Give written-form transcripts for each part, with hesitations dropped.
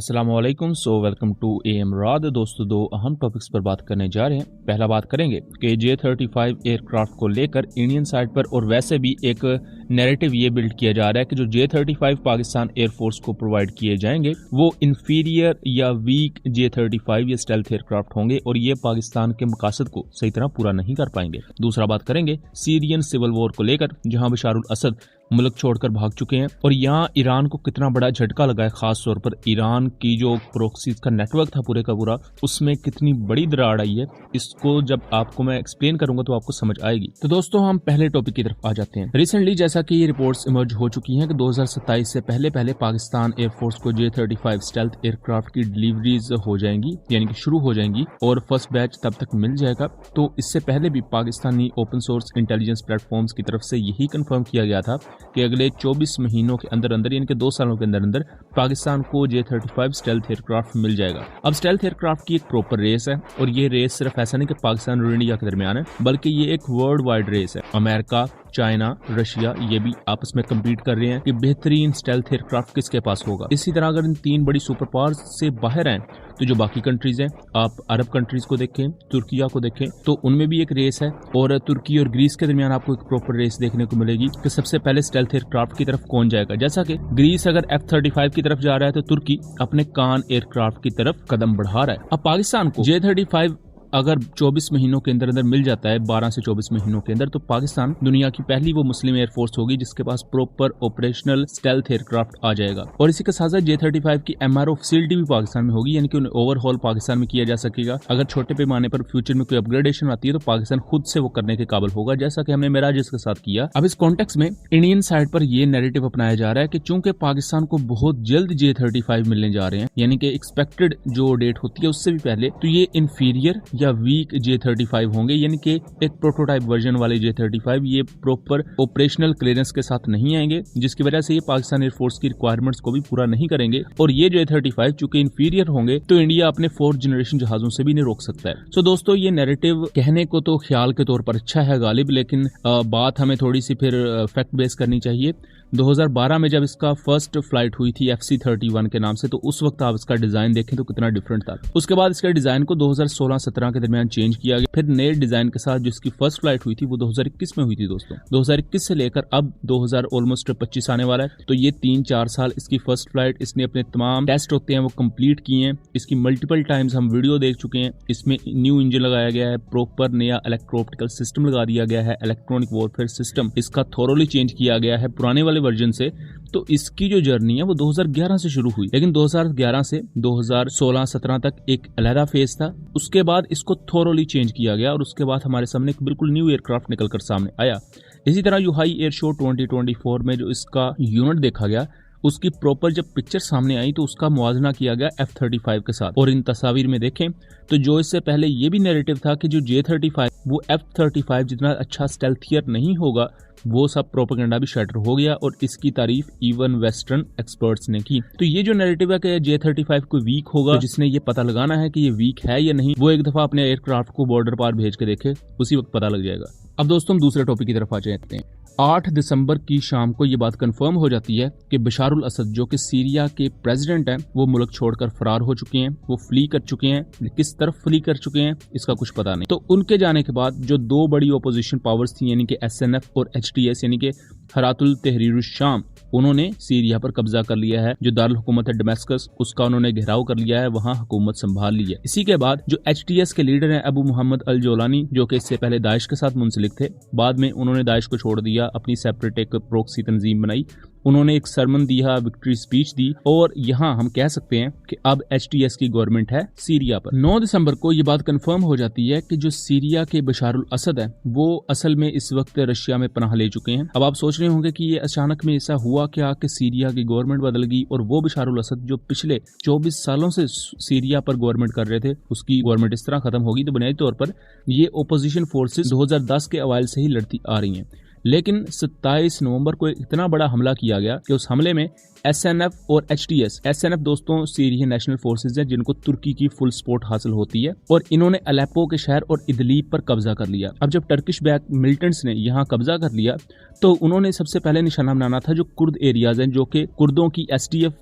अस्सलाम वालेकुम। Welcome to AM Raad. दोस्तों, दो अहम टॉपिक्स पर बात करने जा रहे हैं। पहला बात करेंगे कि J-35 एयरक्राफ्ट को लेकर इंडियन साइड पर और वैसे भी एक नैरेटिव ये बिल्ड किया जा रहा है कि जो J-35 पाकिस्तान एयरफोर्स को प्रोवाइड किए जाएंगे वो इंफीरियर या वीक J-35 या स्टेल्थ एयरक्राफ्ट होंगे और ये पाकिस्तान के मकासद को सही तरह पूरा नहीं कर पाएंगे। दूसरा बात करेंगे सीरियन सिविल वॉर को लेकर, जहां बशारुल असद मुल्क छोड़कर भाग चुके हैं और यहाँ ईरान को कितना बड़ा झटका लगा है। खास तौर पर ईरान की जो प्रोक्सीज का नेटवर्क था पूरे का पूरा, उसमें कितनी बड़ी दरार आई है, इसको जब आपको मैं एक्सप्लेन करूंगा तो आपको समझ आएगी। तो दोस्तों, हम पहले टॉपिक की तरफ आ जाते हैं। रिसेंटली जैसा कि ये रिपोर्ट्स इमर्ज हो चुकी हैं कि 2027 से पहले पाकिस्तान एयरफोर्स को J-35 स्टेल्थ एयरक्राफ्ट की डिलीवरीज हो जाएंगी, यानी कि शुरू हो जाएंगी और फर्स्ट बैच तब तक मिल जाएगा। तो इससे पहले भी Pakistani open source intelligence platforms की तरफ से यही कंफर्म किया गया था कि अगले 24 महीनों के अंदर अंदर, यानी कि 2 सालों के अंदर अंदर पाकिस्तान को J-35 स्टेल्थ एयरक्राफ्ट मिल जाएगा। अब स्टेल्थ एयरक्राफ्ट की एक प्रॉपर रेस है और ये रेस सिर्फ ऐसा नहीं कि पाकिस्तान और इंडिया के दरमियान है, बल्कि ये एक वर्ल्ड वाइड रेस है। अमेरिका, चाइना, रशिया ये भी आपस में कम्पीट कर रहे हैं कि बेहतरीन स्टेल्थ एयरक्राफ्ट किसके पास होगा। इसी तरह अगर इन 3 बड़ी सुपर पावर्स से बाहर हैं तो जो बाकी कंट्रीज हैं, आप अरब कंट्रीज को देखें, तुर्किया को देखें, तो उनमें भी एक रेस है और तुर्की और ग्रीस के दरमियान आपको एक प्रॉपर रेस देखने को मिलेगी कि सबसे पहले स्टेल्थ एयरक्राफ्ट की तरफ कौन जाएगा। जैसा कि ग्रीस अगर F-35 की तरफ जा रहा है तो तुर्की अपने कान एयरक्राफ्ट की तरफ कदम बढ़ा रहा है। अब पाकिस्तान को J-35 अगर 24 महीनों के अंदर अंदर मिल जाता है, 12 से 24 महीनों के अंदर, तो पाकिस्तान दुनिया की पहली वो मुस्लिम एयरफोर्स होगी जिसके पास प्रॉपर ऑपरेशनल स्टेल्थ एयरक्राफ्ट आ जाएगा। और इसी के साथ साथ J-35 की MRO फैसिलिटी भी पाकिस्तान में होगी, यानी कि उन्हें ओवरहॉल पाकिस्तान में किया जा सकेगा। अगर छोटे पैमाने पर फ्यूचर में कोई अपग्रेडेशन आती है तो पाकिस्तान खुद से वो करने के काबिल होगा, जैसा कि हमने मिराज के साथ किया। अब इस कॉन्टेक्स्ट में इंडियन साइड पर यह नैरेटिव अपनाया जा रहा है कि चूंकि पाकिस्तान को बहुत जल्द J-35 मिलने जा रहे हैं, यानी कि एक्सपेक्टेड जो डेट होती है उससे भी पहले, तो ये इंफीरियर या वीक J-35 होंगे, यानी कि एक प्रोटोटाइप वर्जन वाले J-35 ये प्रॉपर ऑपरेशनल क्लियरेंस के साथ नहीं आएंगे, जिसकी वजह से ये पाकिस्तान एयरफोर्स की रिक्वायरमेंट्स को भी पूरा नहीं करेंगे। और ये J-35 चूंकि इंफीरियर होंगे तो इंडिया अपने 4th जनरेशन जहाजों से भी नहीं रोक सकता है। सो दोस्तों, ये नैरेटिव कहने को तो ख्याल के तौर पर अच्छा है गालिब, लेकिन बात हमें थोड़ी सी फिर फैक्ट बेस करनी चाहिए। 2012 में जब इसका फर्स्ट फ्लाइट हुई थी FC-31 के नाम से, तो उस वक्त आप इसका डिजाइन देखें तो कितना डिफरेंट था। उसके बाद इसके डिजाइन को 2016-17 के दरमियान चेंज किया गया। फिर नए डिजाइन के साथ जो इसकी फर्स्ट फ्लाइट हुई थी वो 2021 में हुई थी। दोस्तों, 2021 से लेकर अब 2025 आने वाला है, तो ये 3-4 साल इसकी फर्स्ट फ्लाइट, इसने अपने तमाम टेस्ट होते हैं वो कंप्लीट किए हैं। इसकी मल्टीपल टाइम्स हम वीडियो देख चुके हैं। इसमें न्यू इंजन लगाया गया है, प्रॉपर नया इलेक्ट्रो-ऑप्टिकल सिस्टम लगा दिया गया है, इलेक्ट्रॉनिक वॉरफेयर सिस्टम इसका थोरोली चेंज किया गया है पुराने वाले वर्जन से। तो इसकी जो जर्नी है वो 2011 से शुरू हुई, लेकिन 2011 से 2016-17 तक एक अलहदा फेज था। उसके बाद इसको थोरोली चेंज किया गया और उसके बाद हमारे सामने एक बिल्कुल न्यू एयरक्राफ्ट निकलकर सामने आया। इसी तरह यूहाई एयर शो 2024 में जो इसका यूनिट देखा गया, उसकी प्रॉपर जब पिक्चर सामने आई तो उसका मुआवजना किया गया F-35 के साथ। और इन तस्वीर में देखें तो जो इससे पहले ये भी नैरेटिव था कि जो J-35 वो F-35 जितना अच्छा स्टेल्थियर नहीं होगा, वो सब प्रोपेगेंडा भी शटर हो गया और इसकी तारीफ इवन वेस्टर्न एक्सपर्ट्स ने की। तो ये जो नैरेटिव है कि J-35 कोई वीक होगा, तो जिसने ये पता लगाना है कि ये वीक है या नहीं, वो एक दफा अपने एयरक्राफ्ट को बॉर्डर पार भेज के देखे, उसी वक्त पता लग जाएगा। अब दोस्तों, हम दूसरे टॉपिक की तरफ आ जाते हैं। 8 दिसंबर की शाम को ये बात कंफर्म हो जाती है कि बशारुल असद जो कि सीरिया के प्रेसिडेंट हैं, वो मुल्क छोड़कर फरार हो चुके हैं, वो फ्ली कर चुके हैं। किस तरफ फ्ली कर चुके हैं इसका कुछ पता नहीं। तो उनके जाने के बाद जो 2 बड़ी ओपोजिशन पावर्स थी, यानी कि SNF और HTS, यानी कि हरातुल तहरीरुश शाम, उन्होंने सीरिया पर कब्जा कर लिया है। जो दारुल हुकूमत है डमस्कस, उसका उन्होंने घेराव कर लिया है, वहां हुकूमत संभाल ली है। इसी के बाद जो HTS के लीडर हैं अबू मोहम्मद अल जोलानी, जो कि इससे पहले दाइश के साथ मुंसलिक थे, बाद में उन्होंने दाइश को छोड़ दिया, अपनी सेपरेट एक प्रोक्सी तंजीम बनाई। उन्होंने एक सरमन दिया, विक्ट्री स्पीच दी और यहाँ हम कह सकते हैं कि अब HTS की गवर्नमेंट है सीरिया पर। 9 दिसंबर को ये बात कंफर्म हो जाती है कि जो सीरिया के बशारुल असद है वो असल में इस वक्त रशिया में पनाह ले चुके हैं। अब आप सोच रहे होंगे कि ये अचानक में ऐसा हुआ क्या कि सीरिया की गवर्नमेंट बदल गई और वो बशारुल असद जो पिछले 24 सालों से सीरिया पर गवर्नमेंट कर रहे थे, उसकी गवर्नमेंट इस तरह खत्म होगी। तो बुनियादी तौर पर ये ओपोजिशन फोर्सेज 2010 के अवाइल से ही लड़ती आ रही हैं। लेकिन 27 नवंबर को इतना बड़ा हमला किया गया कि उस हमले में SNF और HTS, SNF दोस्तों सीरियन नेशनल फोर्सेज है जिनको तुर्की की फुल सपोर्ट हासिल होती है, और इन्होंने अलेप्पो के शहर और इदलीब पर कब्जा कर लिया। अब जब टर्किश बैक मिलिटेंट्स ने यहाँ कब्जा कर लिया तो उन्होंने सबसे पहले निशाना बनाना था जो कुर्द एरियाज हैं, जो कि कुर्दों की SDF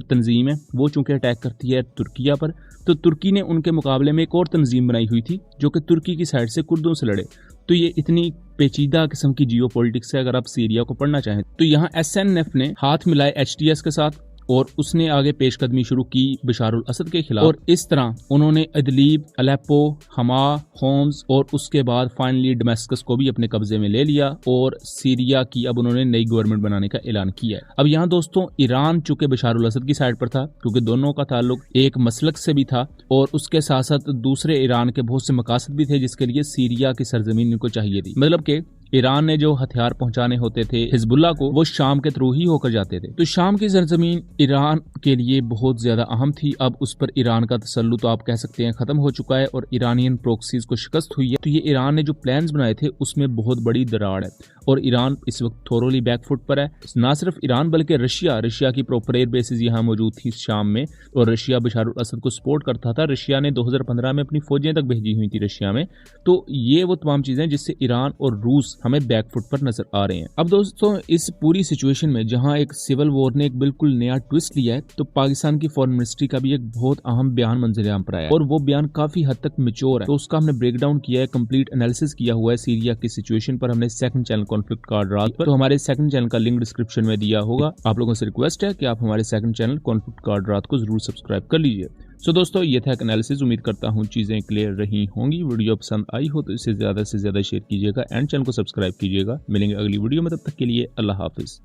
तंजीम है, वो चूंकि अटैक करती है तुर्किया पर, तो तुर्की ने उनके मुकाबले में एक और तंजीम बनाई हुई थी जो कि तुर्की की साइड से कुर्दों से लड़े। तो ये इतनी पेचीदा किस्म की जियो पॉलिटिक्स है अगर आप सीरिया को पढ़ना चाहें तो। यहाँ SNF ने हाथ मिलाए HTS के साथ और उसने आगे पेशकदमी शुरू की बशारुल असद के खिलाफ, और इस तरह उन्होंने इदलीब, अलेप्पो, हमा, होम्स और उसके बाद फाइनली डमेस्कस को भी अपने कब्जे में ले लिया और सीरिया की अब उन्होंने नई गवर्नमेंट बनाने का ऐलान किया है। अब यहाँ दोस्तों ईरान चूंकि बशारुल असद की साइड पर था क्योंकि दोनों का ताल्लुक एक मसलक से भी था, और उसके साथ साथ दूसरे ईरान के बहुत से मकासद भी थे जिसके लिए सीरिया की सरजमीन इनको चाहिए थी। मतलब कि ईरान ने जो हथियार पहुंचाने होते थे हिजबुल्लाह को वो शाम के थ्रू ही होकर जाते थे। तो शाम की सरजमीन ईरान के लिए बहुत ज्यादा अहम थी। अब उस पर ईरान का तसल्लुत तो आप कह सकते हैं खत्म हो चुका है और ईरानियन प्रोक्सीज को शिकस्त हुई है। तो ये ईरान ने जो प्लान्स बनाए थे उसमें बहुत बड़ी दरार है और ईरान इस वक्त थोरोली बैकफुट पर है। ना सिर्फ ईरान बल्कि रशिया की प्रॉपर एयर बेसिस यहाँ मौजूद थी शाम में, और रशिया बशारुल असद को सपोर्ट करता था। रशिया ने 2015 में अपनी फौजें तक भेजी हुई थी रशिया में। तो ये वो तमाम चीजें जिससे ईरान और रूस हमें बैकफुट पर नजर आ रहे हैं। अब दोस्तों इस पूरी सिचुएशन में जहां एक सिविल वॉर ने एक बिल्कुल नया ट्विस्ट लिया है, तो पाकिस्तान की फॉरेन मिनिस्ट्री का भी एक बहुत अहम बयान मंजर-ए-आम पर आया है और वो बयान काफी हद तक मैच्योर है। तो उसका हमने ब्रेक डाउन किया है, कंप्लीट एनालिसिस किया हुआ है सीरिया की सिचुएशन पर हमने सेकंड चैनल कॉन्फ्लिक्ट कार्ड रात पर। तो हमारे सेकंड चैनल का लिंक डिस्क्रिप्शन में दिया होगा। आप लोगों से रिक्वेस्ट है कि आप हमारे सेकंड चैनल कॉन्फ्लिक्ट कार्ड रात को जरूर सब्सक्राइब कर लीजिए। सो दोस्तों ये था एक एनालिसिस, उम्मीद करता हूँ चीजें क्लियर रही होंगी। वीडियो पसंद आई हो तो इसे ज्यादा से ज्यादा शेयर कीजिएगा एंड चैनल को सब्सक्राइब कीजिएगा। मिलेंगे अगली वीडियो में, तब तक के लिए अल्लाह हाफिज।